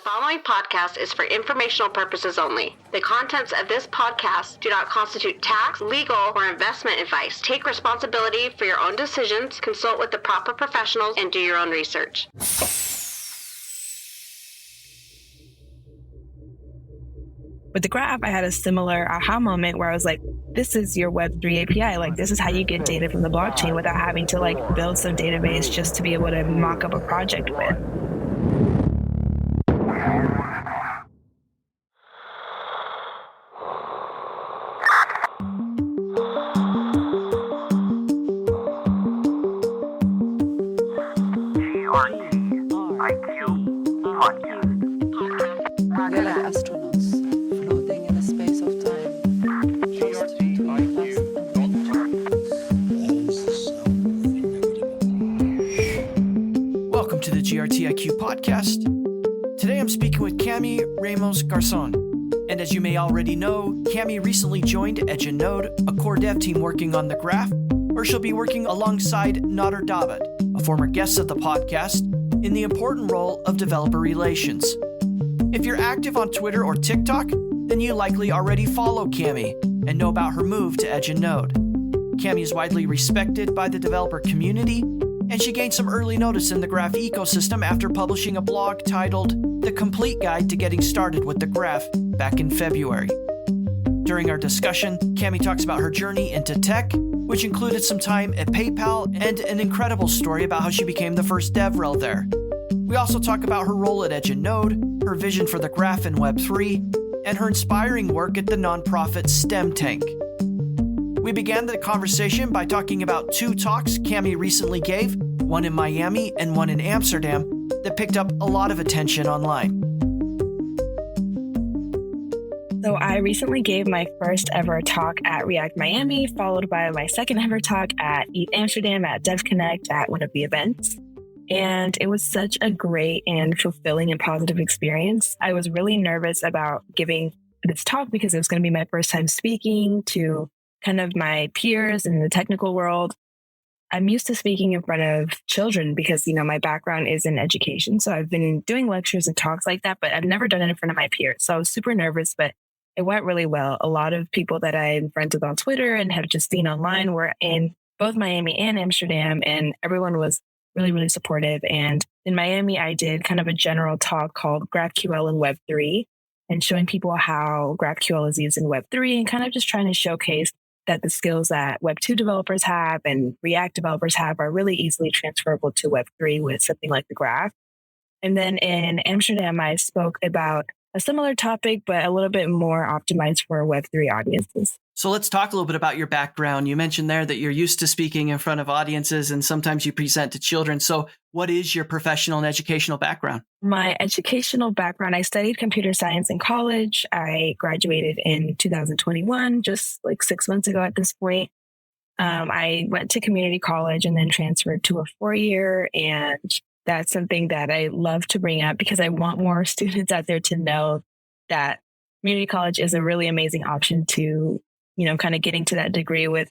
following podcast is for informational purposes only. The contents of this podcast do not constitute tax, legal, or investment advice. Take responsibility for your own decisions, consult with the proper professionals, and do your own research. With the graph, I had a similar aha moment where I was like, this is your Web3 API. Like, this is how you get data from the blockchain without having to build some database just to be able to mock up a project with. Welcome to the GRTIQ podcast. Today I'm speaking with Cami Ramos Garzon. And as you may already know, Cami recently joined Edge and Node, a core dev team working on the graph, where she'll be working alongside Nader Dabit, a former guest of the podcast, in the important role of developer relations. If you're active on Twitter or TikTok, then you likely already follow Cami and know about her move to Edge and Node. Cami is widely respected by the developer community, and she gained some early notice in the graph ecosystem after publishing a blog titled The Complete Guide to Getting Started with the Graph back in February. During our discussion, Cami talks about her journey into tech, which included some time at PayPal and an incredible story about how she became the first DevRel there. We also talk about her role at Edge and Node, her vision for the graph in Web3, and her inspiring work at the nonprofit STEM Tank. We began the conversation by talking about two talks Cami recently gave, one in Miami and one in Amsterdam, that picked up a lot of attention online. So I recently gave my first ever talk at React Miami, followed by my second ever talk at ETH Amsterdam at DevConnect at one of the events. And it was such a great and fulfilling and positive experience. I was really nervous about giving this talk because it was going to be my first time speaking to kind of my peers in the technical world. I'm used to speaking in front of children because, my background is in education. So I've been doing lectures and talks like that, but I've never done it in front of my peers. So I was super nervous, but it went really well. A lot of people that I'm friends with on Twitter and have just seen online were in both Miami and Amsterdam, and everyone was really, really supportive. And in Miami, I did kind of a general talk called GraphQL in Web3 and showing people how GraphQL is used in Web3 and kind of just trying to showcase that the skills that Web2 developers have and React developers have are really easily transferable to Web3 with something like the graph. And then in Amsterdam, I spoke about a similar topic, but a little bit more optimized for Web3 audiences. So let's talk a little bit about your background. You mentioned there that you're used to speaking in front of audiences and sometimes you present to children. So what is your professional and educational background? My educational background, I studied computer science in college. I graduated in 2021, just 6 months ago at this point. I went to community college and then transferred to a 4-year. And that's something that I love to bring up because I want more students out there to know that community college is a really amazing option to, kind of getting to that degree with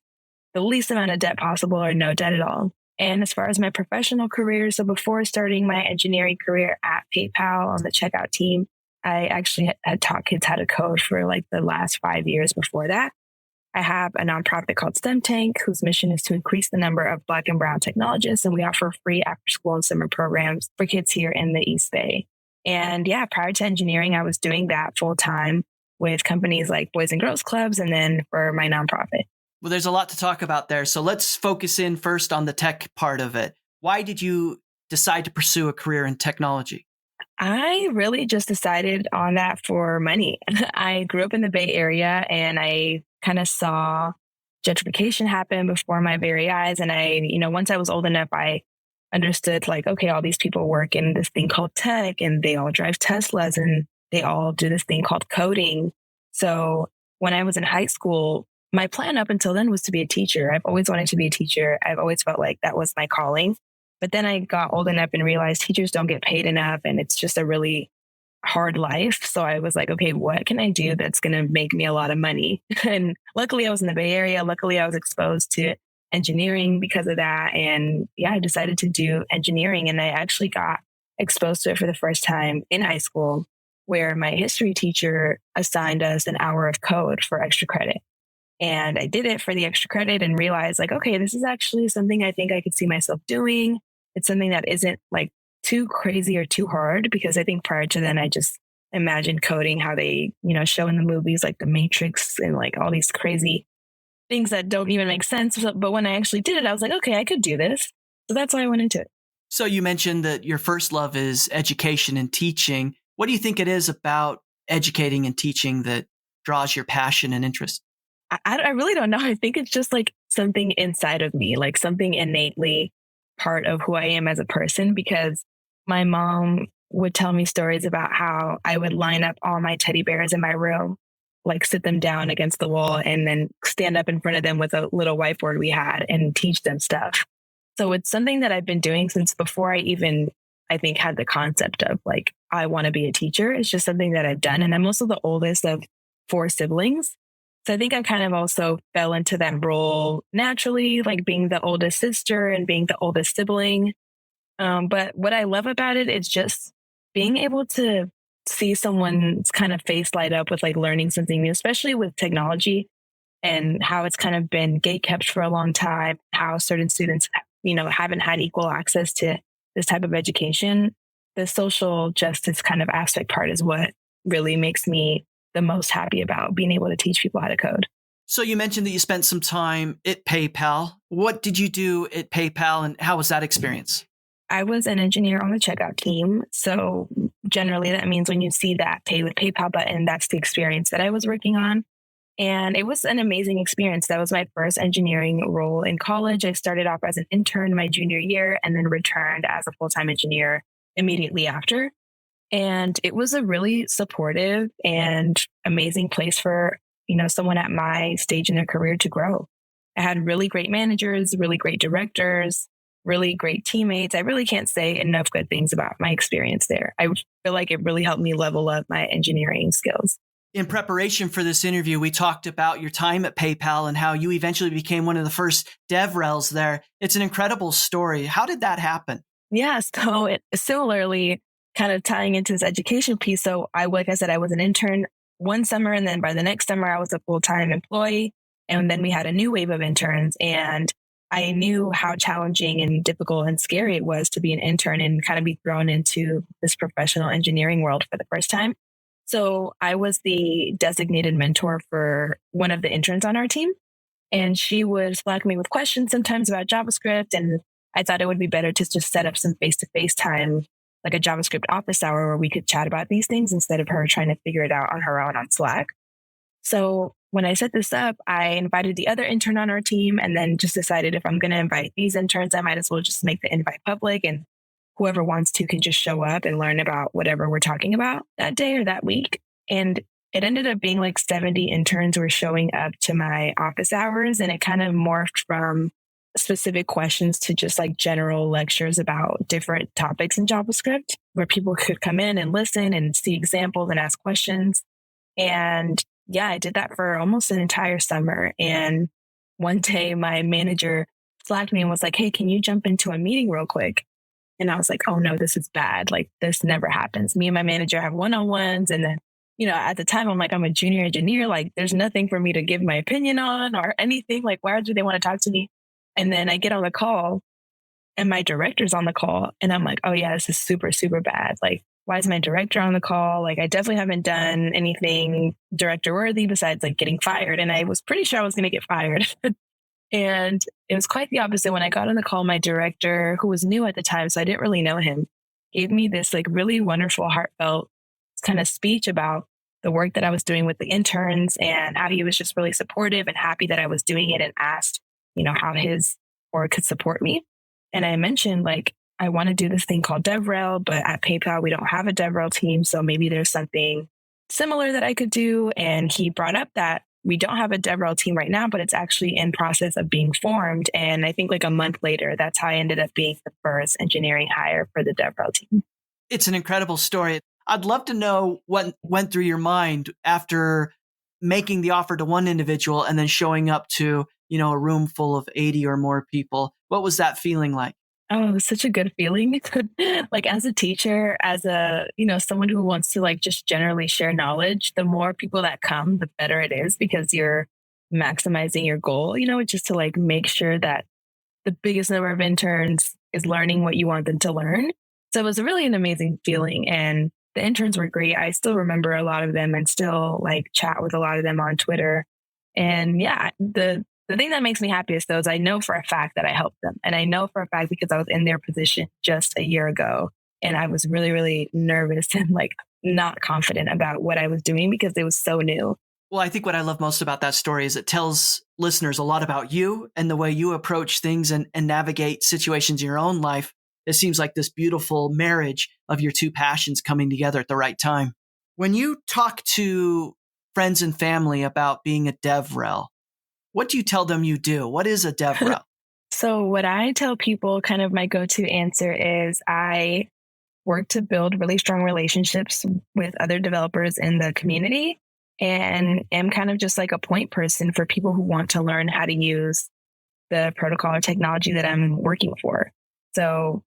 the least amount of debt possible or no debt at all. And as far as my professional career, so before starting my engineering career at PayPal on the checkout team, I actually had taught kids how to code for the last 5 years before that. I have a nonprofit called STEM Tank, whose mission is to increase the number of Black and Brown technologists. And we offer free after school and summer programs for kids here in the East Bay. And prior to engineering, I was doing that full time with companies like Boys and Girls Clubs and then for my nonprofit. Well, there's a lot to talk about there. So let's focus in first on the tech part of it. Why did you decide to pursue a career in technology? I really just decided on that for money. I grew up in the Bay Area and I kind of saw gentrification happen before my very eyes. And once I was old enough, I understood okay, all these people work in this thing called tech and they all drive Teslas and they all do this thing called coding. So when I was in high school, my plan up until then was to be a teacher. I've always wanted to be a teacher. I've always felt like that was my calling. But then I got old enough and realized teachers don't get paid enough and it's just a really hard life. So I was like, okay, what can I do that's going to make me a lot of money? And luckily I was in the Bay Area. Luckily I was exposed to engineering because of that. And I decided to do engineering and I exposed to it for the first time in high school, where my history teacher assigned us an hour of code for extra credit. And I did it for the extra credit and realized like, okay, this is actually something I think I could see myself doing. It's something that isn't like too crazy or too hard, because I think prior to then I just imagined coding how they, show in the movies like the Matrix and like all these crazy things that don't even make sense. But when I actually did it, I was like, okay, I could do this. So that's why I went into it. So you mentioned that your first love is education and teaching. What do you think it is about educating and teaching that draws your passion and interest? I really don't know. I think it's just like something inside of me, like something innately part of who I am as a person, because my mom would tell me stories about how I would line up all my teddy bears in my room, like sit them down against the wall and then stand up in front of them with a little whiteboard we had and teach them stuff. So it's something that I've been doing since before I even, I think, had the concept of like, I want to be a teacher. It's just something that I've done. And I'm also the oldest of 4 siblings. So I think I kind of also fell into that role naturally, like being the oldest sister and being the oldest sibling. But what I love about it is just being able to see someone's kind of face light up with like learning something new, especially with technology and how it's kind of been gatekept for a long time, how certain students, haven't had equal access to this type of education. The social justice kind of aspect part is what really makes me the most happy about being able to teach people how to code. So you mentioned that you spent some time at PayPal. What did you do at PayPal and how was that experience? I was an engineer on the checkout team. So generally that means when you see that pay with PayPal button, that's the experience that I was working on. And it was an amazing experience. That was my first engineering role in college. I started off as an intern my junior year and then returned as a full-time engineer immediately after. And it was a really supportive and amazing place for, someone at my stage in their career to grow. I had really great managers, really great directors, really great teammates. I really can't say enough good things about my experience there. I feel like it really helped me level up my engineering skills. In preparation for this interview, we talked about your time at PayPal and how you eventually became one of the first DevRels there. It's an incredible story. How did that happen? Yeah, so similarly, kind of tying into this education piece. So like I said, I was an intern one summer, and then by the next summer, I was a full-time employee. And then we had a new wave of interns, and I knew how challenging and difficult and scary it was to be an intern and kind of be thrown into this professional engineering world for the first time. So I was the designated mentor for one of the interns on our team, and she would Slack me with questions sometimes about JavaScript. And I thought it would be better to just set up some face-to-face time, like a JavaScript office hour where we could chat about these things instead of her trying to figure it out on her own on Slack. So when I set this up, I invited the other intern on our team and then just decided if I'm going to invite these interns, I might as well just make the invite public, and whoever wants to can just show up and learn about whatever we're talking about that day or that week. And it ended up being like 70 interns were showing up to my office hours, and it kind of morphed from specific questions to just like general lectures about different topics in JavaScript, where people could come in and listen and see examples and ask questions. And yeah, I did that for almost an entire summer. And one day my manager Slacked me and was like, hey, can you jump into a meeting real quick? And I was like, oh no, this is bad. Like this never happens. Me and my manager have one-on-ones. And then, at the time I'm like, I'm a junior engineer. Like there's nothing for me to give my opinion on or anything. Like, why do they want to talk to me? And then I get on the call and my director's on the call. And I'm like, oh yeah, this is super, super bad. Like, why is my director on the call? Like, I definitely haven't done anything director worthy besides like getting fired. And I was pretty sure I was going to get fired. And it was quite the opposite. When I got on the call, my director, who was new at the time, so I didn't really know him, gave me this like really wonderful, heartfelt kind of speech about the work that I was doing with the interns and how he was just really supportive and happy that I was doing it, and asked, how his org could support me. And I mentioned like, I want to do this thing called DevRel, but at PayPal, we don't have a DevRel team. So maybe there's something similar that I could do. And he brought up that we don't have a DevRel team right now, but it's actually in process of being formed. And I think like a month later, that's how I ended up being the first engineering hire for the DevRel team. It's an incredible story. I'd love to know what went through your mind after making the offer to one individual and then showing up to, a room full of 80 or more people. What was that feeling like? Oh, it was such a good feeling. Like as a teacher, as a, someone who wants to like just generally share knowledge, the more people that come, the better it is because you're maximizing your goal, just to like make sure that the biggest number of interns is learning what you want them to learn. So it was really an amazing feeling. And the interns were great. I still remember a lot of them and still like chat with a lot of them on Twitter. And yeah, the thing that makes me happiest though is I know for a fact that I helped them. And I know for a fact because I was in their position just a year ago. And I was really, really nervous and like not confident about what I was doing because it was so new. Well, I think what I love most about that story is it tells listeners a lot about you and the way you approach things and navigate situations in your own life. It seems like this beautiful marriage of your two passions coming together at the right time. When you talk to friends and family about being a DevRel, what do you tell them you do? What is a DevRel? So what I tell people, kind of my go-to answer is I work to build really strong relationships with other developers in the community and am kind of just like a point person for people who want to learn how to use the protocol or technology that I'm working for. So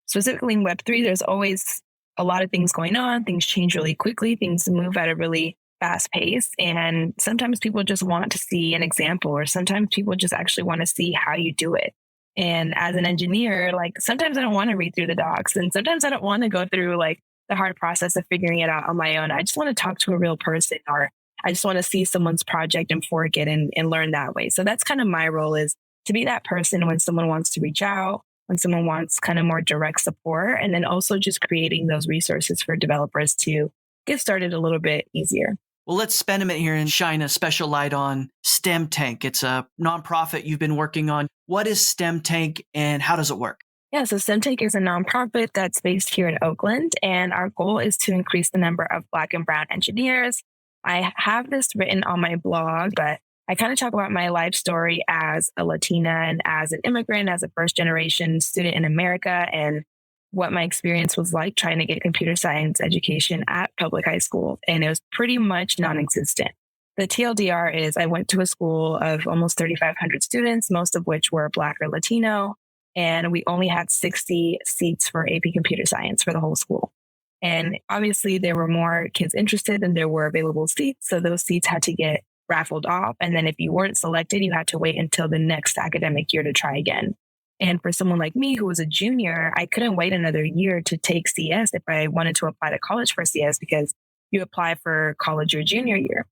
specifically in Web3, there's always a lot of things going on. Things change really quickly. Things move at a really fast pace. And sometimes people just want to see an example, or sometimes people just actually want to see how you do it. And as an engineer, like sometimes I don't want to read through the docs and sometimes I don't want to go through like the hard process of figuring it out on my own. I just want to talk to a real person, or I just want to see someone's project and fork it and learn that way. So that's kind of my role, is to be that person when someone wants to reach out, when someone wants kind of more direct support, and then also just creating those resources for developers to get started a little bit easier. Well, let's spend a minute here and shine a special light on STEM Tank. It's a nonprofit you've been working on. What is STEM Tank and how does it work? Yeah, so STEM Tank is a nonprofit that's based here in Oakland, and our goal is to increase the number of Black and Brown engineers. I have this written on my blog, but I kind of talk about my life story as a Latina and as an immigrant, as a first-generation student in America, and what my experience was like trying to get computer science education at public high school. And it was pretty much non-existent. The TLDR is I went to a school of almost 3,500 students, most of which were Black or Latino. And we only had 60 seats for AP computer science for the whole school. And obviously there were more kids interested than there were available seats. So those seats had to get raffled off. And then if you weren't selected, you had to wait until the next academic year to try again. And for someone like me who was a junior, I couldn't wait another year to take CS if I wanted to apply to college for CS, because you apply for college your junior year.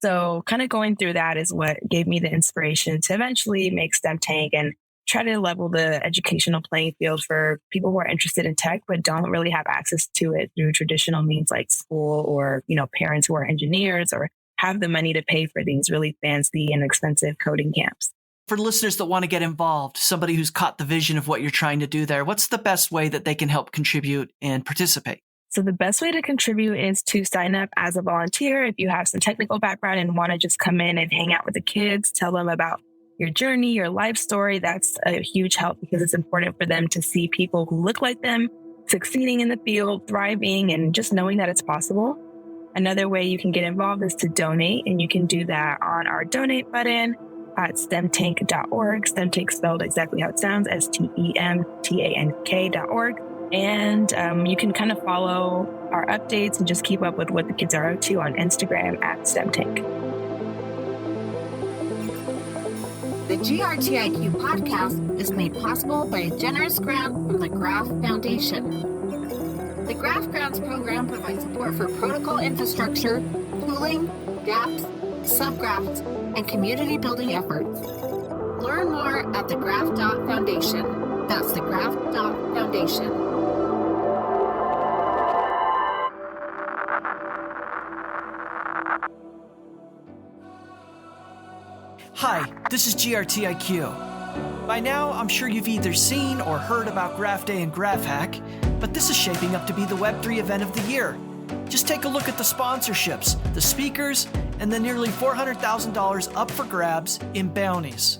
So kind of going through that is what gave me the inspiration to eventually make STEM Tank and try to level the educational playing field for people who are interested in tech but don't really have access to it through traditional means like school, or, parents who are engineers or have the money to pay for these really fancy and expensive coding camps. For listeners that want to get involved, somebody who's caught the vision of what you're trying to do there, what's the best way that they can help contribute and participate? So the best way to contribute is to sign up as a volunteer. If you have some technical background and want to just come in and hang out with the kids, tell them about your journey, your life story, that's a huge help because it's important for them to see people who look like them succeeding in the field, thriving, and just knowing that it's possible. Another way you can get involved is to donate, and you can do that on our donate button at stemtank.org. STEMtank spelled exactly how it sounds, STEMTANK.org. And you can kind of follow our updates and just keep up with what the kids are up to on Instagram at STEMtank. The GRTIQ podcast is made possible by a generous grant from the Graph Foundation. The Graph Grants program provides support for protocol infrastructure, tooling, dApps, subgraphs, and community building efforts. Learn more at thegraph.foundation. That's thegraph.foundation. Hi, this is GRTIQ. By now, I'm sure you've either seen or heard about Graph Day and Graph Hack, but this is shaping up to be the Web3 event of the year. Just take a look at the sponsorships, the speakers, and the nearly $400,000 up for grabs in bounties.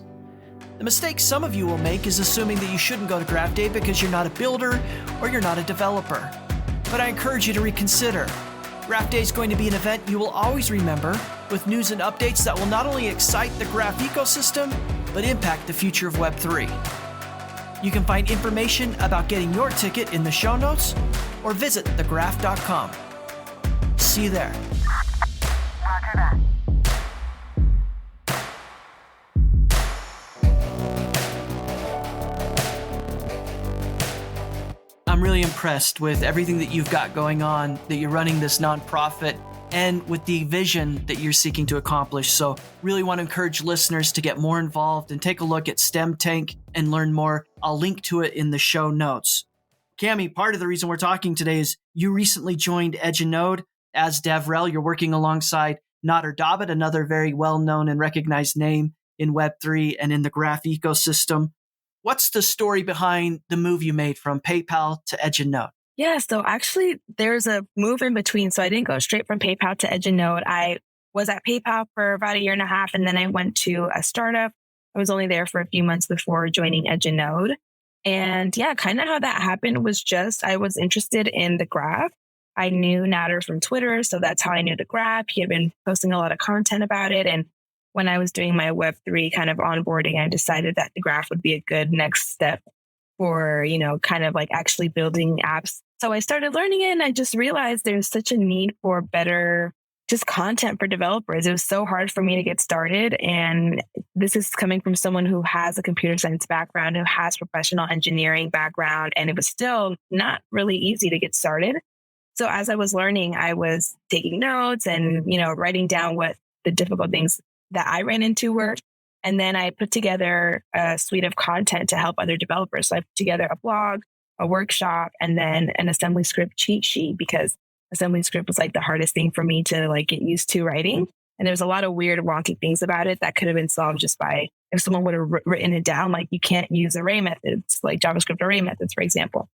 The mistake some of you will make is assuming that you shouldn't go to Graph Day because you're not a builder or you're not a developer. But I encourage you to reconsider. Graph Day is going to be an event you will always remember, with news and updates that will not only excite the graph ecosystem, but impact the future of Web3. You can find information about getting your ticket in the show notes or visit thegraph.com. See you there. Roger that. I'm really impressed with everything that you've got going on, that you're running this nonprofit, and with the vision that you're seeking to accomplish. So really want to encourage listeners to get more involved and take a look at STEM Tank and learn more. I'll link to it in the show notes. Cami, part of the reason we're talking today is you recently joined Edge and Node as DevRel. You're working alongside Nader Dabit, another very well-known and recognized name in Web3 and in the graph ecosystem. What's the story behind the move you made from PayPal to Edge and Node? Yeah, so actually there's a move in between. So I didn't go straight from PayPal to Edge and Node. I was at PayPal for about a year and a half, and then I went to a startup. I was only there for a few months before joining Edge and Node. And yeah, kind of how that happened was just I was interested in the graph. I knew Nader from Twitter, so that's how I knew the graph. He had been posting a lot of content about it. And when I was doing my Web3 kind of onboarding, I decided that the graph would be a good next step for, kind of like actually building apps. So I started learning it, and I just realized there's such a need for better just content for developers. It was so hard for me to get started. And this is coming from someone who has a computer science background, who has professional engineering background, and it was still not really easy to get started. So as I was learning, I was taking notes and, writing down what the difficult things that I ran into were. And then I put together a suite of content to help other developers. So I put together a blog, a workshop, and then an assembly script cheat sheet, because assembly script was like the hardest thing for me to like get used to writing. And there's a lot of weird wonky things about it that could have been solved just by if someone would have written it down, like you can't use array methods, like JavaScript array methods, for example.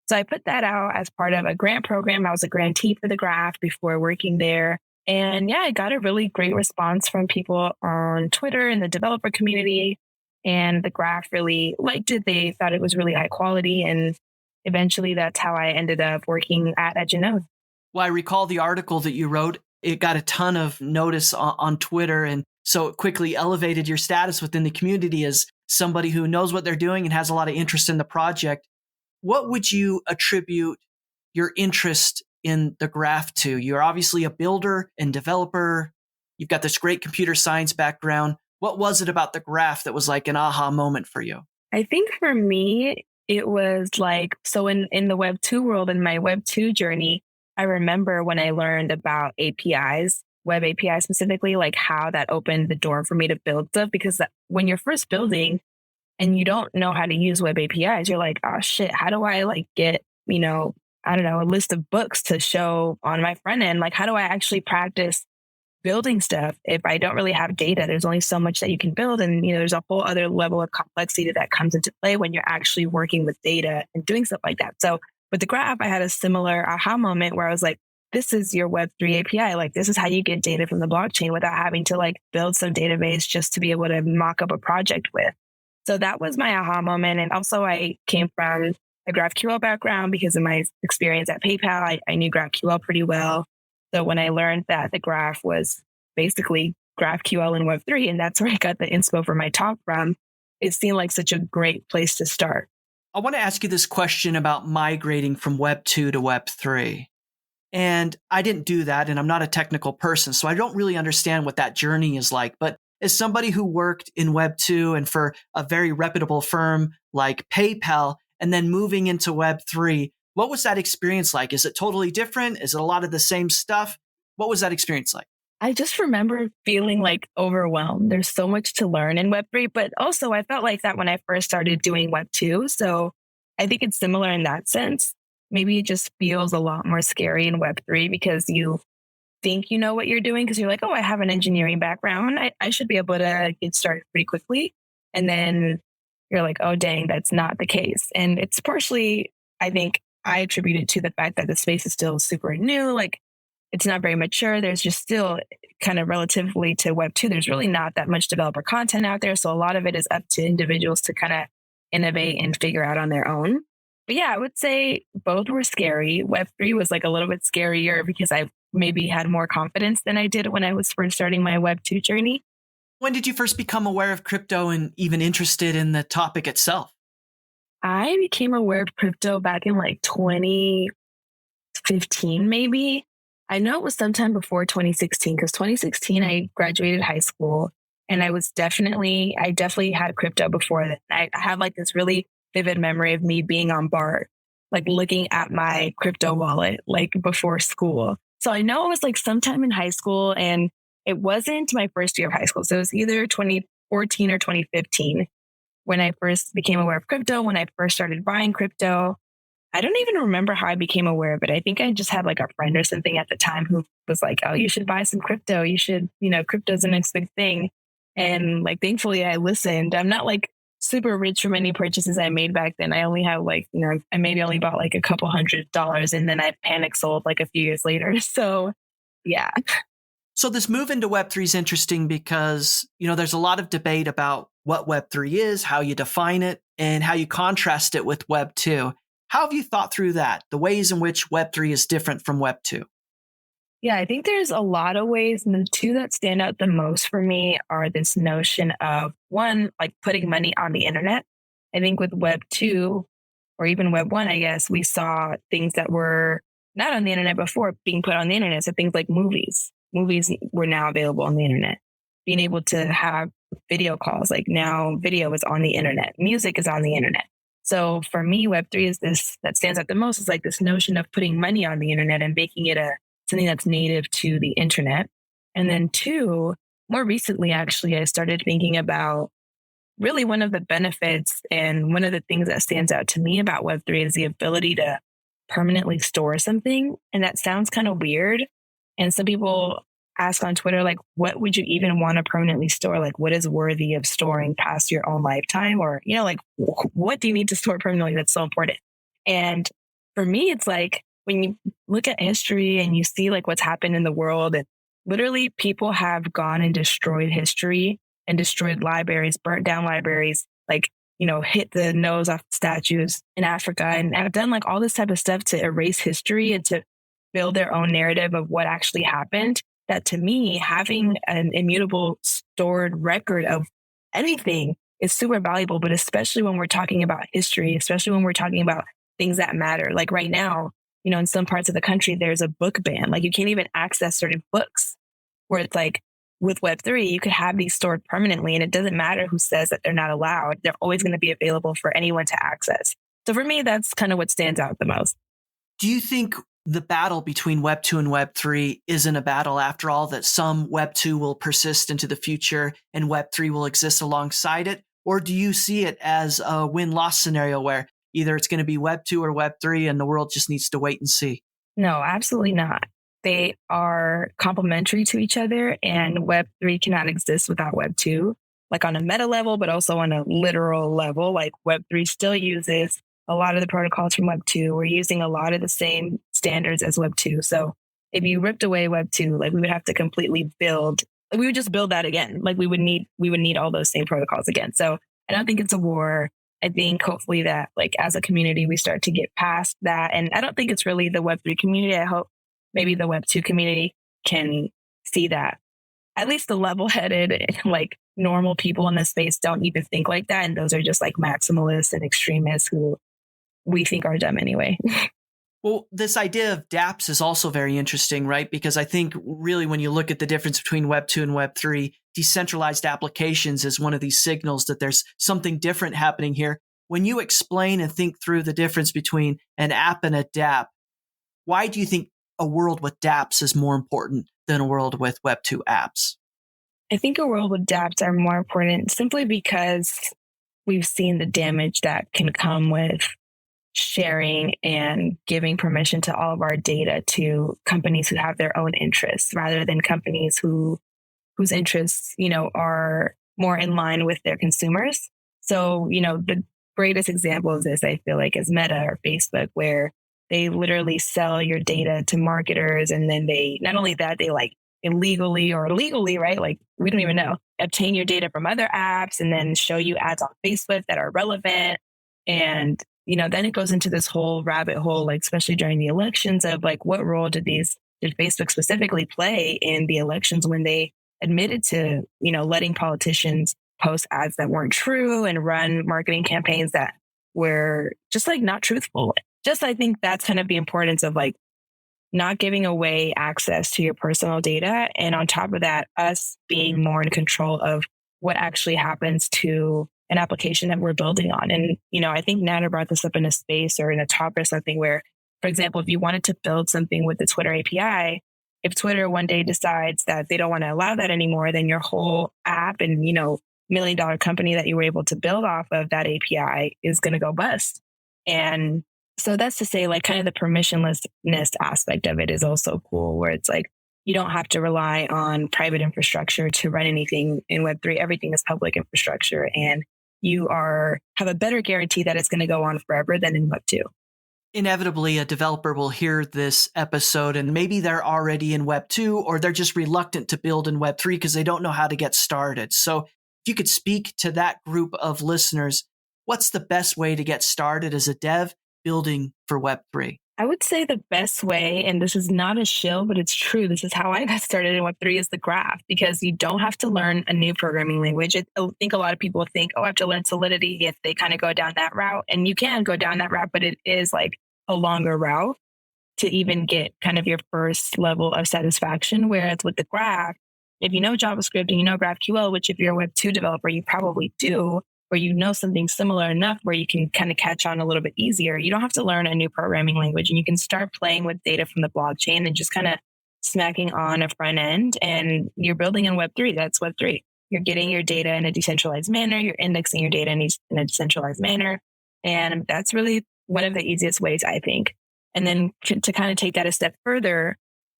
So I put that out as part of a grant program. I was a grantee for the graph before working there. And yeah, I got a really great response from people on Twitter in the developer community. And the graph really liked it. They thought it was really high quality. And eventually that's how I ended up working at Edge and Node. Well, I recall the article that you wrote. It got a ton of notice on Twitter. And so it quickly elevated your status within the community as somebody who knows what they're doing and has a lot of interest in the project. What would you attribute your interest in the graph to? You're obviously a builder and developer. You've got this great computer science background. What was it about the graph that was like an aha moment for you? I think for me, it was like, so in the Web 2 world, in my Web 2 journey, I remember when I learned about APIs, web APIs specifically, like how that opened the door for me to build stuff. Because when you're first building and you don't know how to use web APIs, you're like, oh shit, how do I like get, a list of books to show on my front end? Like, how do I actually practice building stuff if I don't really have data? There's only so much that you can build. And, there's a whole other level of complexity that comes into play when you're actually working with data and doing stuff like that. So with the graph, I had a similar aha moment where I was like, this is your Web3 API. Like, this is how you get data from the blockchain without having to like build some database just to be able to mock up a project with. So that was my aha moment. And also I came from a GraphQL background because of my experience at PayPal. I knew GraphQL pretty well. So when I learned that the graph was basically GraphQL in Web3, and that's where I got the inspo for my talk from, it seemed like such a great place to start. I want to ask you this question about migrating from Web 2 to Web 3. And I didn't do that, and I'm not a technical person, so I don't really understand what that journey is like. But as somebody who worked in Web 2 and for a very reputable firm like PayPal, and then moving into Web 3, what was that experience like? Is it totally different? Is it a lot of the same stuff? What was that experience like? I just remember feeling like overwhelmed. There's so much to learn in Web3, but also I felt like that when I first started doing Web 2. So I think it's similar in that sense. Maybe it just feels a lot more scary in Web 3 because you think you know what you're doing because you're like, oh, I have an engineering background. I should be able to get started pretty quickly. And then you're like, oh, dang, that's not the case. And it's partially, I think, I attribute it to the fact that the space is still super new. Like, it's not very mature. There's just still kind of relatively to Web 2, there's really not that much developer content out there. So a lot of it is up to individuals to kind of innovate and figure out on their own. But yeah, I would say both were scary. Web 3 was like a little bit scarier because I maybe had more confidence than I did when I was first starting my Web 2 journey. When did you first become aware of crypto and even interested in the topic itself? I became aware of crypto back in like 2015, maybe. I know it was sometime before 2016 because 2016 I graduated high school and I definitely had crypto before that. I have like this really vivid memory of me being on BART, like looking at my crypto wallet, like before school. So I know it was like sometime in high school and it wasn't my first year of high school. So it was either 2014 or 2015 when I first became aware of crypto, when I first started buying crypto. I don't even remember how I became aware of it. I think I just had like a friend or something at the time who was like, oh, you should buy some crypto. You should, crypto's the next big thing. And like, thankfully I listened. I'm not like super rich from any purchases I made back then. I only have like, I maybe only bought like a couple $100 and then I panic sold like a few years later. So yeah. So this move into Web3 is interesting because, there's a lot of debate about what Web3 is, how you define it, and how you contrast it with Web2. How have you thought through that, the ways in which Web3 is different from Web2? Yeah, I think there's a lot of ways. And the two that stand out the most for me are this notion of one, like putting money on the internet. I think with Web2 or even Web1, I guess, we saw things that were not on the internet before being put on the internet. So things like movies. Movies were now available on the internet. Being able to have video calls, like now video is on the internet. Music is on the internet. So for me, Web3 is this that stands out the most is like this notion of putting money on the internet and making it something that's native to the internet. And then two, more recently, actually, I started thinking about really one of the benefits and one of the things that stands out to me about Web3 is the ability to permanently store something. And that sounds kind of weird. And some people ask on Twitter, like, what would you even want to permanently store? Like, what is worthy of storing past your own lifetime? Or, like, what do you need to store permanently that's so important? And for me, it's like, when you look at history and you see like what's happened in the world, and literally people have gone and destroyed history and destroyed libraries, burnt down libraries, like, hit the nose off statues in Africa and have done like all this type of stuff to erase history and to build their own narrative of what actually happened. That to me, having an immutable stored record of anything is super valuable, but especially when we're talking about history, especially when we're talking about things that matter. Like right now, in some parts of the country, there's a book ban. Like you can't even access certain books where it's like with Web3, you could have these stored permanently and it doesn't matter who says that they're not allowed. They're always going to be available for anyone to access. So for me, that's kind of what stands out the most. Do you think the battle between Web 2 and Web 3 isn't a battle after all, that some Web 2 will persist into the future and Web 3 will exist alongside it? Or do you see it as a win-loss scenario where either it's going to be Web 2 or Web 3 and the world just needs to wait and see? No, absolutely not. They are complementary to each other, and Web 3 cannot exist without Web 2, like on a meta level, but also on a literal level. Like Web 3 still uses a lot of the protocols from Web 2. We're using a lot of the same standards as Web 2. So if you ripped away Web 2, like we would have to completely build, like we would just build that again. Like we would need all those same protocols again. So I don't think it's a war. I think hopefully that like as a community, we start to get past that. And I don't think it's really the Web 3 community. I hope maybe the Web 2 community can see that. At least the level-headed, like normal people in the space don't even think like that. And those are just like maximalists and extremists who we think are dumb anyway. Well, this idea of dApps is also very interesting, right? Because I think really when you look at the difference between Web 2 and Web 3, decentralized applications is one of these signals that there's something different happening here. When you explain and think through the difference between an app and a dApp, why do you think a world with dApps is more important than a world with Web 2 apps? I think a world with dApps are more important simply because we've seen the damage that can come with sharing and giving permission to all of our data to companies who have their own interests rather than companies whose interests, are more in line with their consumers. So, the greatest example of this, I feel like, is Meta or Facebook, where they literally sell your data to marketers. And then not only that, they like illegally or legally, right? Like we don't even know, obtain your data from other apps and then show you ads on Facebook that are relevant. And then it goes into this whole rabbit hole, like especially during the elections of like, what role did Facebook specifically play in the elections when they admitted to, letting politicians post ads that weren't true and run marketing campaigns that were just like not truthful. Just I think that's kind of the importance of like not giving away access to your personal data. And on top of that, us being more in control of what actually happens to an application that we're building on. And, I think Nader brought this up in a space or in a talk or something where, for example, if you wanted to build something with the Twitter API, if Twitter one day decides that they don't want to allow that anymore, then your whole app and, $1 million company that you were able to build off of that API is going to go bust. And so that's to say, like, kind of the permissionlessness aspect of it is also cool, where it's like, you don't have to rely on private infrastructure to run anything in Web3. Everything is public infrastructure, and you have a better guarantee that it's going to go on forever than in Web2. Inevitably, a developer will hear this episode and maybe they're already in Web 2 or they're just reluctant to build in Web 3 because they don't know how to get started. So if you could speak to that group of listeners, what's the best way to get started as a dev building for Web 3? I would say the best way, and this is not a shill, but it's true. This is how I got started in Web3 is the graph, because you don't have to learn a new programming language. I think a lot of people think, I have to learn Solidity if they kind of go down that route. And you can go down that route, but it is like a longer route to even get kind of your first level of satisfaction. Whereas with the graph, if you know JavaScript and you know GraphQL, which if you're a Web 2 developer, you probably do, or you know something similar enough where you can kind of catch on a little bit easier, you don't have to learn a new programming language, and you can start playing with data from the blockchain and just kind of smacking on a front end, and you're building in Web3. That's Web3. You're getting your data in a decentralized manner. You're indexing your data in a decentralized manner. And that's really one of the easiest ways, I think. And then to kind of take that a step further,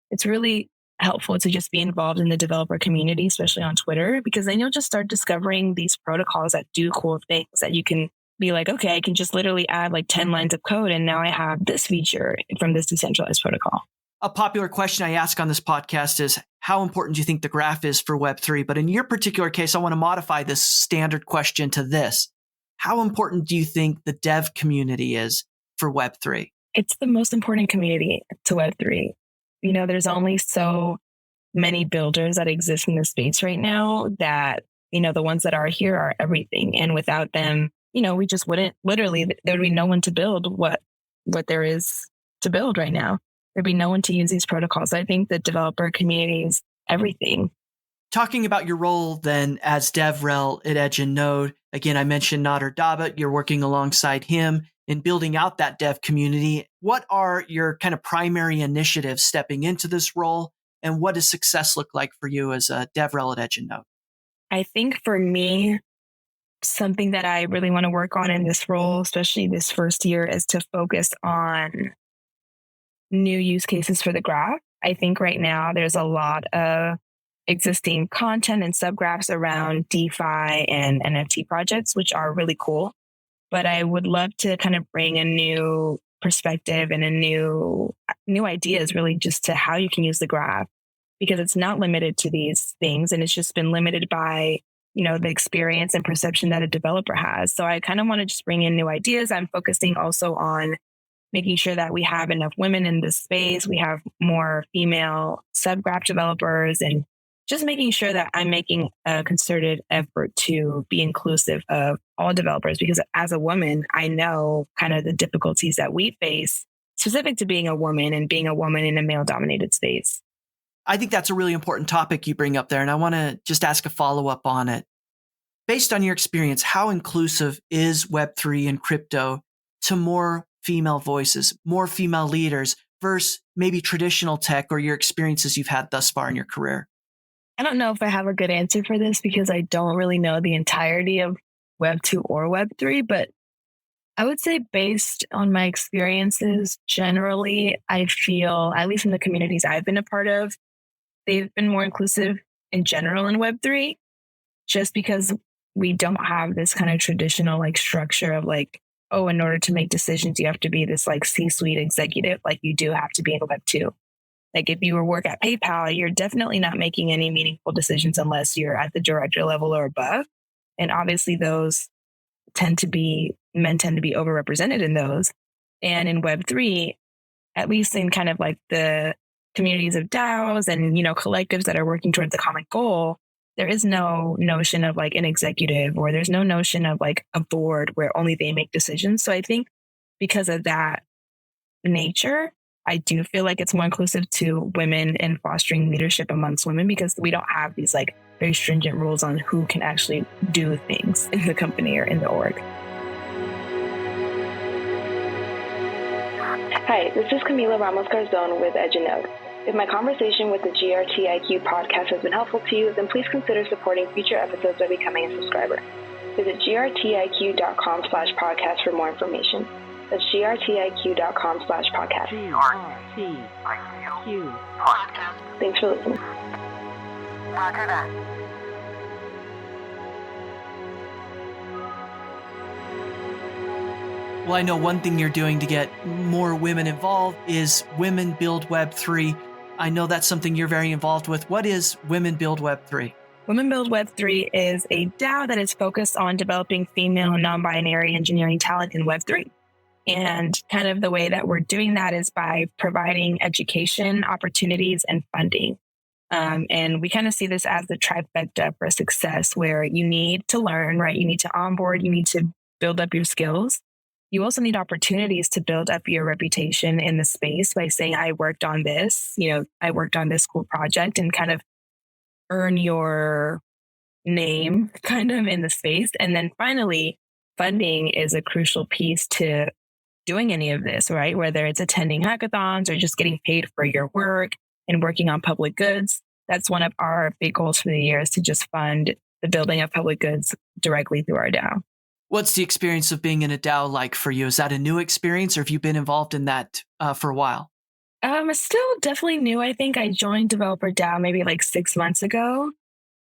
it's really helpful to just be involved in the developer community, especially on Twitter, because then you'll just start discovering these protocols that do cool things that you can be like, okay, I can just literally add like 10 lines of code and now I have this feature from this decentralized protocol. A popular question I ask on this podcast is, how important do you think the graph is for Web3? But in your particular case, I want to modify this standard question to this. How important do you think the dev community is for Web3? It's the most important community to Web3. There's only so many builders that exist in the space right now that, the ones that are here are everything. And without them, we just wouldn't, literally, there would be no one to build what there is to build right now. There'd be no one to use these protocols. I think the developer community is everything. Talking about your role then as DevRel at Edge and Node, again, I mentioned Nader Dabit. You're working alongside him in building out that dev community. What are your kind of primary initiatives stepping into this role? And what does success look like for you as a DevRel at Edge and Node? I think for me, something that I really want to work on in this role, especially this first year, is to focus on new use cases for the graph. I think right now there's a lot of existing content and subgraphs around DeFi and NFT projects, which are really cool. But I would love to kind of bring a new perspective and a new ideas really just to how you can use the graph, because it's not limited to these things. And it's just been limited by, the experience and perception that a developer has. So I kind of want to just bring in new ideas. I'm focusing also on making sure that we have enough women in this space. We have more female subgraph developers, and just making sure that I'm making a concerted effort to be inclusive of all developers, because as a woman, I know kind of the difficulties that we face specific to being a woman and being a woman in a male-dominated space. I think that's a really important topic you bring up there, and I want to just ask a follow-up on it. Based on your experience, how inclusive is Web3 and crypto to more female voices, more female leaders versus maybe traditional tech or your experiences you've had thus far in your career? I don't know if I have a good answer for this because I don't really know the entirety of Web 2 or Web 3, but I would say based on my experiences, generally, I feel, at least in the communities I've been a part of, they've been more inclusive in general in Web 3, just because we don't have this kind of traditional like structure of like, oh, in order to make decisions, you have to be this like C-suite executive, like you do have to be in Web 2. Like if you work at PayPal, you're definitely not making any meaningful decisions unless you're at the director level or above. And obviously those men tend to be overrepresented in those. And in Web3, at least in kind of like the communities of DAOs and, collectives that are working towards a common goal, there is no notion of like an executive, or there's no notion of like a board where only they make decisions. So I think because of that nature, I do feel like it's more inclusive to women and fostering leadership amongst women, because we don't have these like very stringent rules on who can actually do things in the company or in the org. Hi, this is Cami Ramos Garzon with Edge and Node. If my conversation with the GRTIQ podcast has been helpful to you, then please consider supporting future episodes by becoming a subscriber. Visit grtiq.com/podcast for more information. That's grtiq.com/podcast. GRTIQ podcast. Thanks for listening. Roger that. Well, I know one thing you're doing to get more women involved is Women Build Web 3. I know that's something you're very involved with. What is Women Build Web 3? Women Build Web 3 is a DAO that is focused on developing female and non-binary engineering talent in Web 3. And kind of the way that we're doing that is by providing education, opportunities, and funding. And we kind of see this as the trifecta for success, where you need to learn, right? You need to onboard, you need to build up your skills. You also need opportunities to build up your reputation in the space by saying, I worked on this, I worked on this cool project, and kind of earn your name kind of in the space. And then finally, funding is a crucial piece to doing any of this, right? Whether it's attending hackathons or just getting paid for your work and working on public goods. That's one of our big goals for the year, is to just fund the building of public goods directly through our DAO. What's the experience of being in a DAO like for you? Is that a new experience, or have you been involved in that for a while? It's still definitely new. I think I joined Developer DAO maybe like 6 months ago.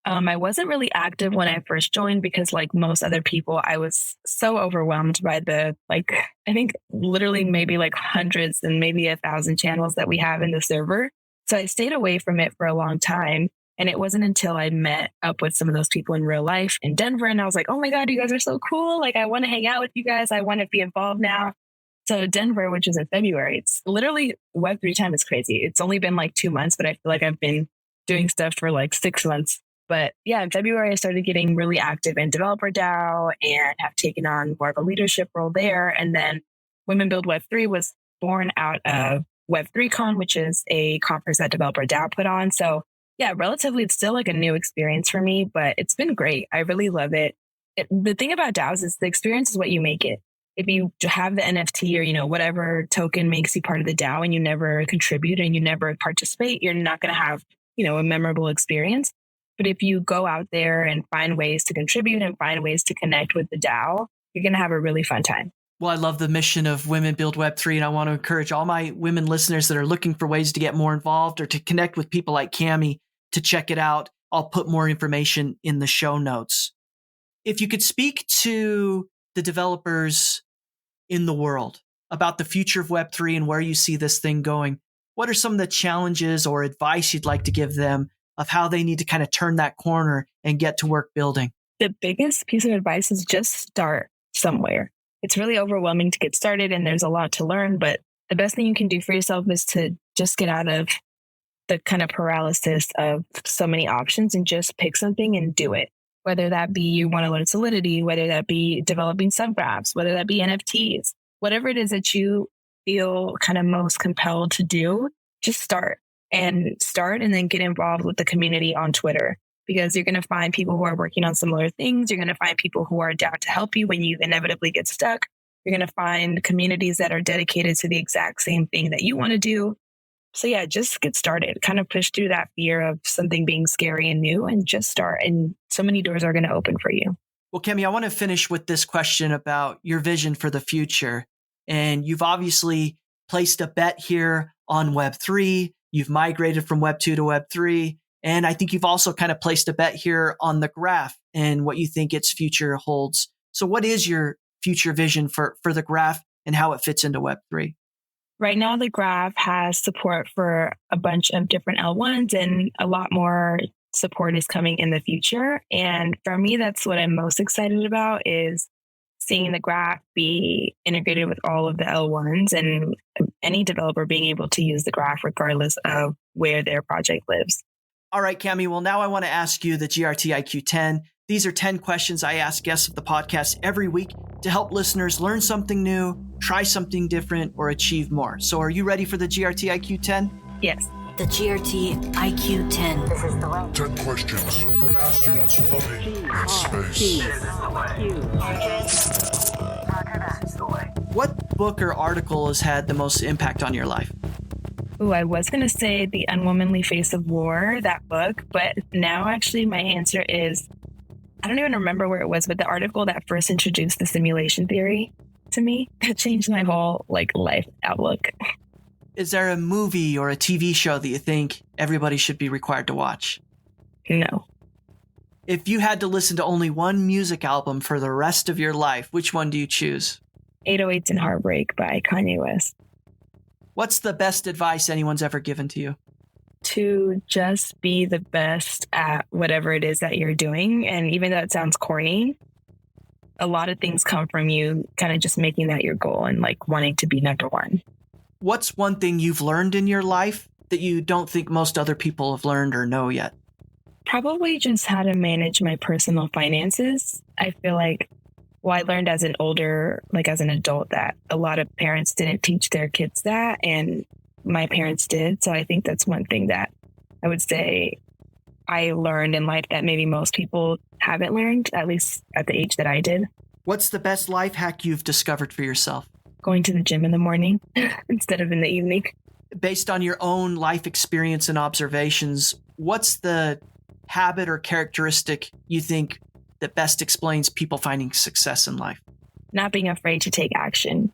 I wasn't really active when I first joined because, like most other people, I was so overwhelmed by I think literally maybe like hundreds and maybe 1,000 channels that we have in the server. So I stayed away from it for a long time. And it wasn't until I met up with some of those people in real life in Denver, and I was like, oh my God, you guys are so cool. Like, I want to hang out with you guys. I want to be involved now. So Denver, which is in February, it's literally Web3 time is crazy. It's only been like 2 months, but I feel like I've been doing stuff for like 6 months. But yeah, in February, I started getting really active in Developer DAO and have taken on more of a leadership role there. And then Women Build Web3 was born out of Web3Con, which is a conference that Developer DAO put on. So yeah, relatively, it's still like a new experience for me, but it's been great. I really love it. The thing about DAOs is the experience is what you make it. If you have the NFT or, whatever token makes you part of the DAO and you never contribute and you never participate, you're not going to have, a memorable experience. But if you go out there and find ways to contribute and find ways to connect with the DAO, you're going to have a really fun time. Well, I love the mission of Women Build Web3, and I want to encourage all my women listeners that are looking for ways to get more involved or to connect with people like Cami to check it out. I'll put more information in the show notes. If you could speak to the developers in the world about the future of Web3 and where you see this thing going, what are some of the challenges or advice you'd like to give them of how they need to kind of turn that corner and get to work building? The biggest piece of advice is just start somewhere. It's really overwhelming to get started and there's a lot to learn, but the best thing you can do for yourself is to just get out of the kind of paralysis of so many options and just pick something and do it. Whether that be you want to learn Solidity, whether that be developing subgraphs, whether that be NFTs, whatever it is that you feel kind of most compelled to do, just start and then get involved with the community on Twitter, because you're going to find people who are working on similar things. You're going to find people who are down to help you when you inevitably get stuck. You're going to find communities that are dedicated to the exact same thing that you want to do. So yeah, just get started, kind of push through that fear of something being scary and new and just start. And so many doors are going to open for you. Well, Cami, I want to finish with this question about your vision for the future. And you've obviously placed a bet here on Web3. You've migrated from Web2 to Web3. And I think you've also kind of placed a bet here on the graph and what you think its future holds. So what is your future vision for the graph and how it fits into Web3? Right now, the graph has support for a bunch of different L1s and a lot more support is coming in the future. And for me, that's what I'm most excited about, is seeing the graph be integrated with all of the L1s and any developer being able to use the graph regardless of where their project lives. All right, Cami. Well, now I want to ask you the GRT IQ 10. These are 10 questions I ask guests of the podcast every week to help listeners learn something new, try something different, or achieve more. So are you ready for the GRT IQ 10? Yes. The GRT IQ 10. This is the way. 10 questions for astronauts floating in space. This is the way. What book or article has had the most impact on your life? Ooh, I was going to say The Unwomanly Face of War, that book, but now actually my answer is, I don't even remember where it was, but the article that first introduced the simulation theory to me, it changed my whole life outlook. Is there a movie or a TV show that you think everybody should be required to watch? No. If you had to listen to only one music album for the rest of your life, which one do you choose? 808s and Heartbreak by Kanye West. What's the best advice anyone's ever given to you? To just be the best at whatever it is that you're doing. And even though it sounds corny, a lot of things come from you kind of just making that your goal and wanting to be number one. What's one thing you've learned in your life that you don't think most other people have learned or know yet? Probably just how to manage my personal finances. I feel like, I learned as an adult that a lot of parents didn't teach their kids that, and my parents did. So I think that's one thing that I would say I learned in life that maybe most people haven't learned, at least at the age that I did. What's the best life hack you've discovered for yourself? Going to the gym in the morning instead of in the evening. Based on your own life experience and observations, what's the habit or characteristic you think that best explains people finding success in life? Not being afraid to take action.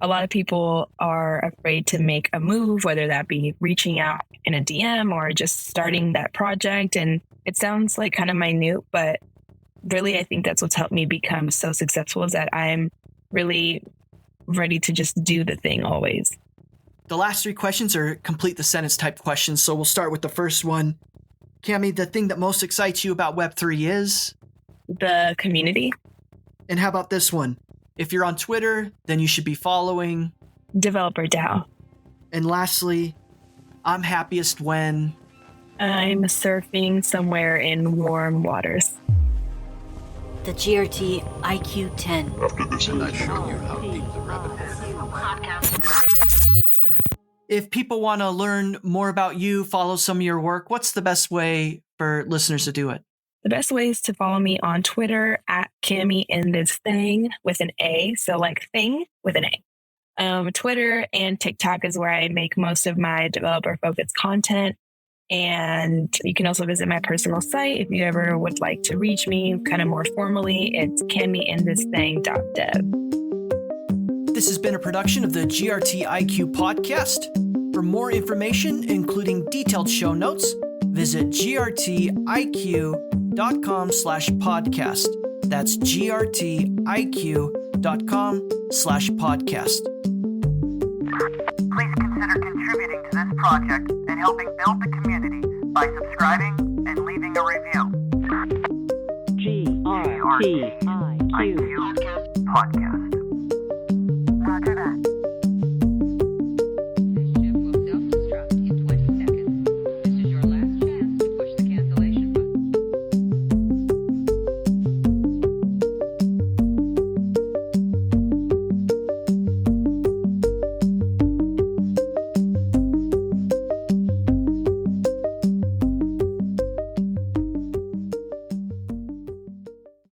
A lot of people are afraid to make a move, whether that be reaching out in a DM or just starting that project. And it sounds like kind of minute, but really, I think that's what's helped me become so successful, is that I'm really ready to just do the thing always. The last 3 questions are complete the sentence type questions. So we'll start with the first one. Cami, the thing that most excites you about Web3 is? The community. And how about this one? If you're on Twitter, then you should be following Developer DAO. And lastly, I'm happiest when I'm surfing somewhere in warm waters. The GRT IQ 10. After this I show you how deep the rabbit hole is. if people want to learn more about you, follow some of your work, what's the best way for listeners to do it? The best way is to follow me on Twitter at Cami in this thing with an A. So thing with an A. Twitter and TikTok is where I make most of my developer focused content. And you can also visit my personal site if you ever would like to reach me kind of more formally. It's camiinthisthing.dev. This has been a production of the GRT IQ podcast. For more information, including detailed show notes, visit grtiq.com/podcast. That's grtiq.com/podcast. Please consider contributing to this project and helping build the community by subscribing and leaving a review. GRT IQ Podcast. Roger that.